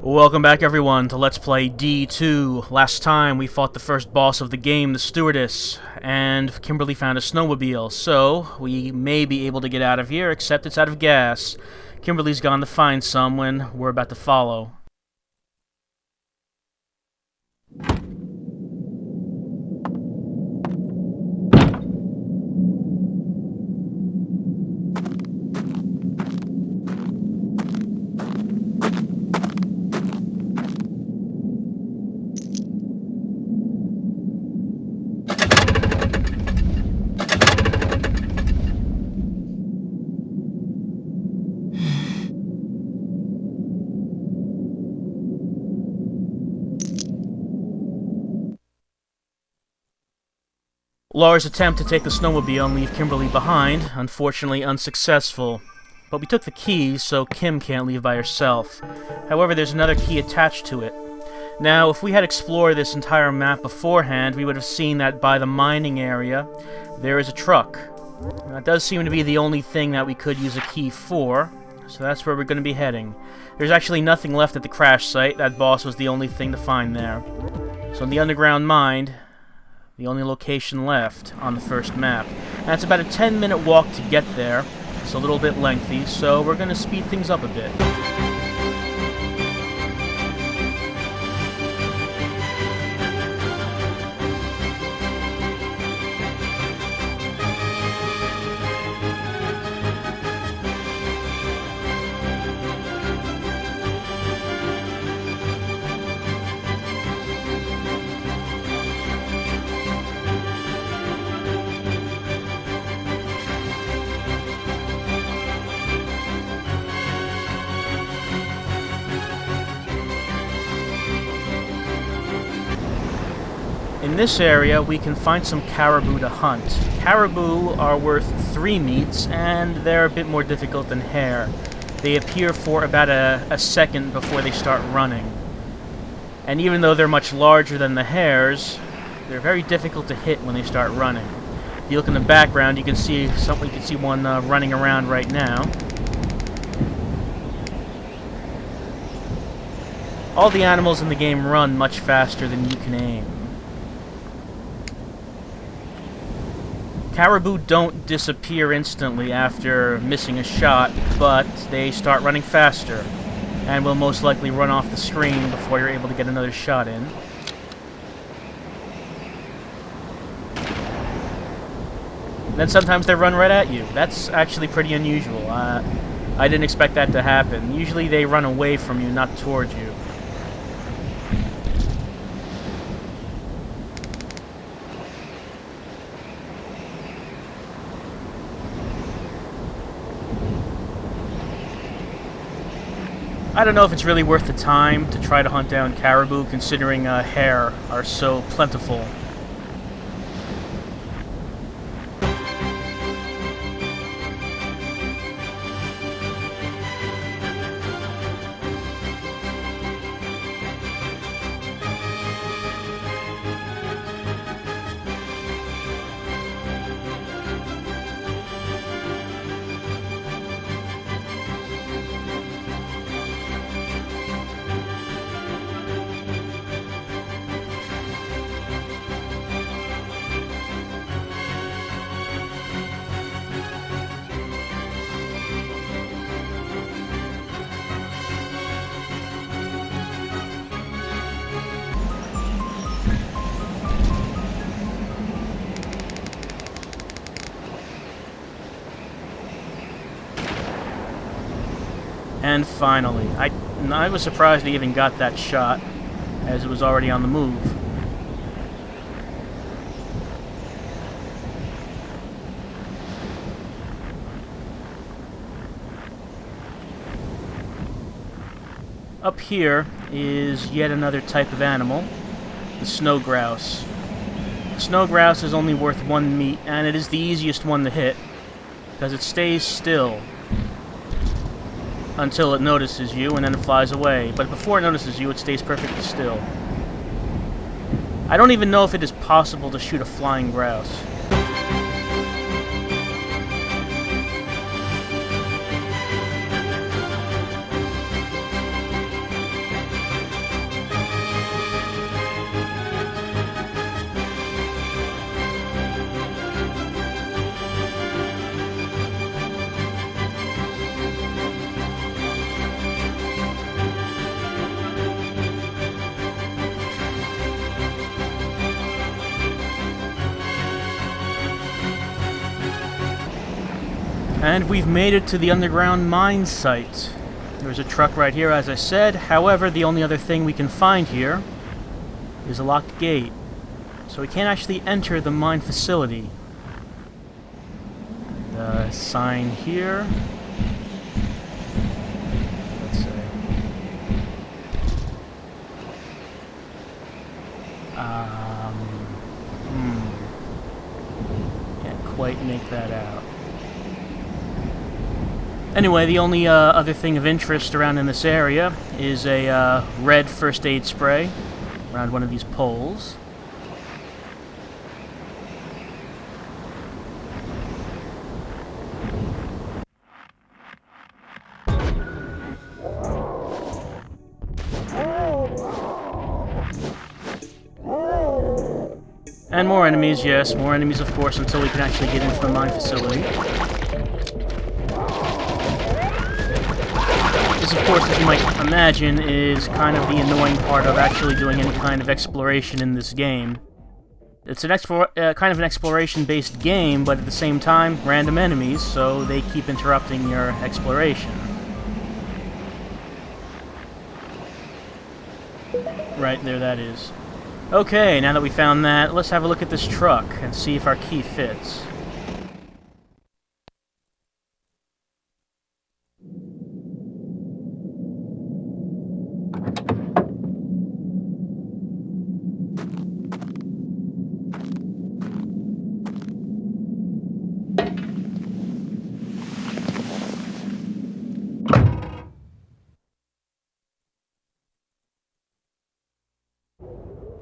Welcome back everyone to Let's Play D2. Last time we fought the first boss of the game, the stewardess, and Kimberly found a snowmobile, so we may be able to get out of here, except it's out of gas. Kimberly's gone to find some when we're about to follow. Laura's attempt to take the snowmobile and leave Kimberly behind, unfortunately unsuccessful. But we took the keys, so Kim can't leave by herself. However, there's another key attached to it. Now, if we had explored this entire map beforehand, we would have seen that by the mining area, there is a truck. That does seem to be the only thing that we could use a key for, so that's where we're going to be heading. There's actually nothing left at the crash site. That boss was the only thing to find there. So in the underground mine, the only location left on the first map. And it's about a 10-minute walk to get there. It's a little bit lengthy, so we're going to speed things up a bit. In this area, we can find some caribou to hunt. Caribou are worth 3 meats, and they're a bit more difficult than hare. They appear for about a second before they start running. And even though they're much larger than the hares, they're very difficult to hit when they start running. If you look in the background, you can see one running around right now. All the animals in the game run much faster than you can aim. Caribou don't disappear instantly after missing a shot, but they start running faster, and will most likely run off the screen before you're able to get another shot in. Then sometimes they run right at you. That's actually pretty unusual. I didn't expect that to happen. Usually they run away from you, not towards you. I don't know if it's really worth the time to try to hunt down caribou, considering hare are so plentiful. And finally, I was surprised I even got that shot, as it was already on the move. Up here is yet another type of animal, the snow grouse. The snow grouse is only worth 1 meat, and it is the easiest one to hit, because it stays still until it notices you, and then it flies away. But before it notices you, it stays perfectly still. I don't even know if it is possible to shoot a flying grouse. And we've made it to the underground mine site. There's a truck right here, as I said. However, the only other thing we can find here is a locked gate. So we can't actually enter the mine facility. The sign here. Let's see. Can't quite make that out. Anyway, the only other thing of interest around in this area is a red first aid spray around one of these poles. And more enemies, yes, more enemies of course, until we can actually get into the mine facility. This, of course, as you might imagine, is kind of the annoying part of actually doing any kind of exploration in this game. It's an kind of an exploration-based game, but at the same time, random enemies, so they keep interrupting your exploration. Right, there that is. Okay, now that we found that, let's have a look at this truck and see if our key fits.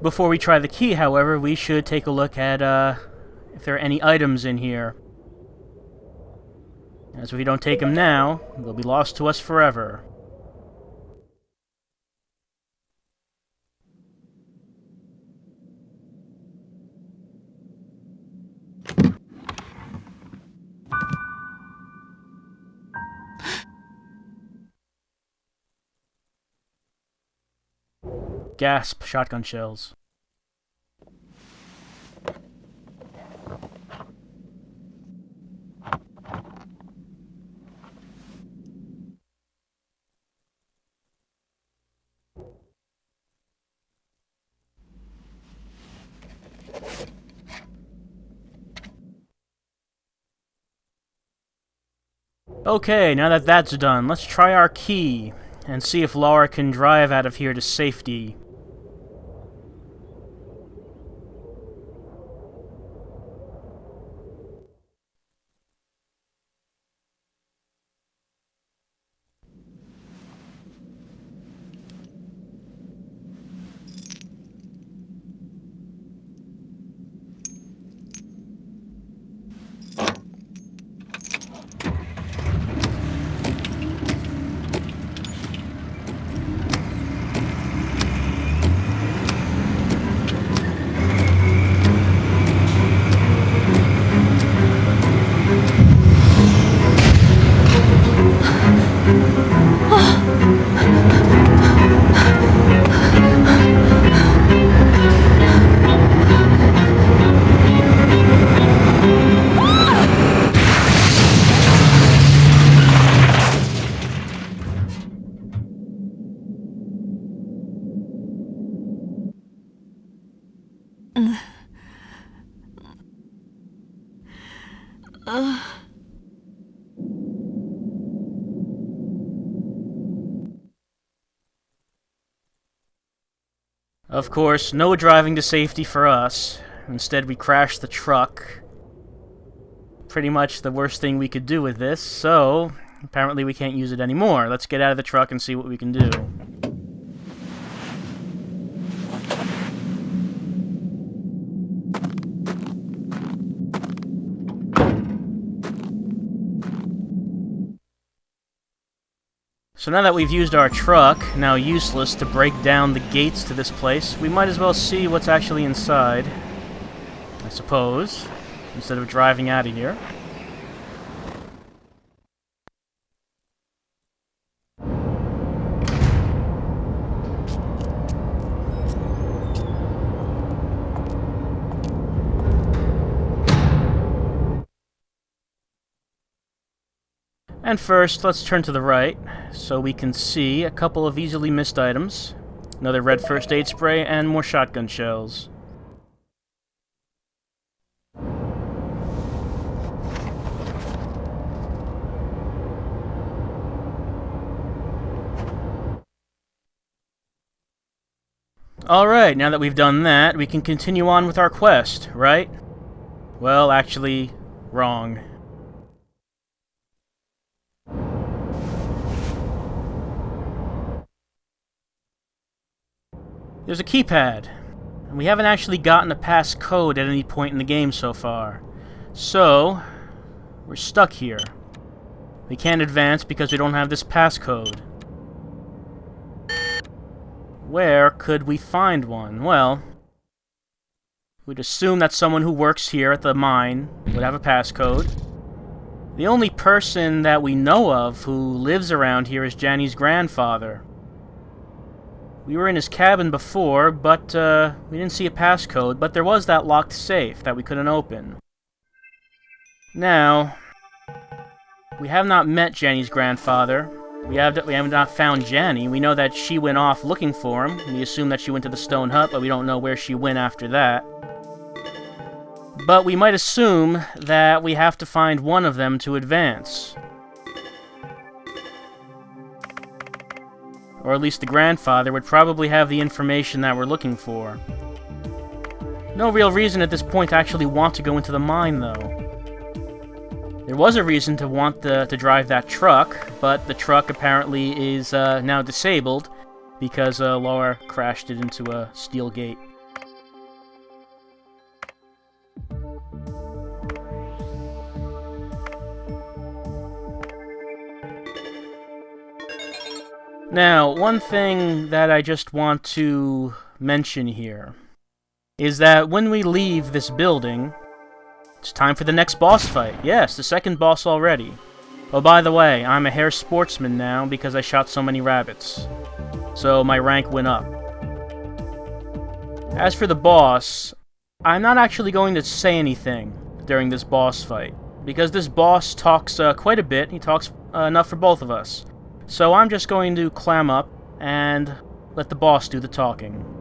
Before we try the key, however, we should take a look at if there are any items in here. As if we don't take them now, they'll be lost to us forever. Gasp, shotgun shells. Okay, now that that's done, let's try our key and see if Laura can drive out of here to safety. Of course, no driving to safety for us. Instead, we crashed the truck. Pretty much the worst thing we could do with this, so apparently we can't use it anymore. Let's get out of the truck and see what we can do. So now that we've used our truck, now useless, to break down the gates to this place, we might as well see what's actually inside, I suppose, instead of driving out of here. And first, let's turn to the right, so we can see a couple of easily missed items. Another red first aid spray, and more shotgun shells. Alright, now that we've done that, we can continue on with our quest, right? Well, actually, wrong. There's a keypad, and we haven't actually gotten a passcode at any point in the game so far. So, we're stuck here. We can't advance because we don't have this passcode. Where could we find one? Well, we'd assume that someone who works here at the mine would have a passcode. The only person that we know of who lives around here is Jannie's grandfather. We were in his cabin before, but we didn't see a passcode, but there was that locked safe that we couldn't open. Now, we have not met Jannie's grandfather. We have not found Jannie. We know that she went off looking for him. We assume that she went to the stone hut, but we don't know where she went after that. But we might assume that we have to find one of them to advance. Or at least the grandfather would probably have the information that we're looking for. No real reason at this point to actually want to go into the mine, though. There was a reason to want to drive that truck, but the truck apparently is now disabled because Laura crashed it into a steel gate. Now, one thing that I just want to mention here is that when we leave this building, it's time for the next boss fight. Yes, the second boss already. Oh, by the way, I'm a hair sportsman now because I shot so many rabbits. So my rank went up. As for the boss, I'm not actually going to say anything during this boss fight, because this boss talks quite a bit. He talks enough for both of us. So I'm just going to clam up and let the boss do the talking.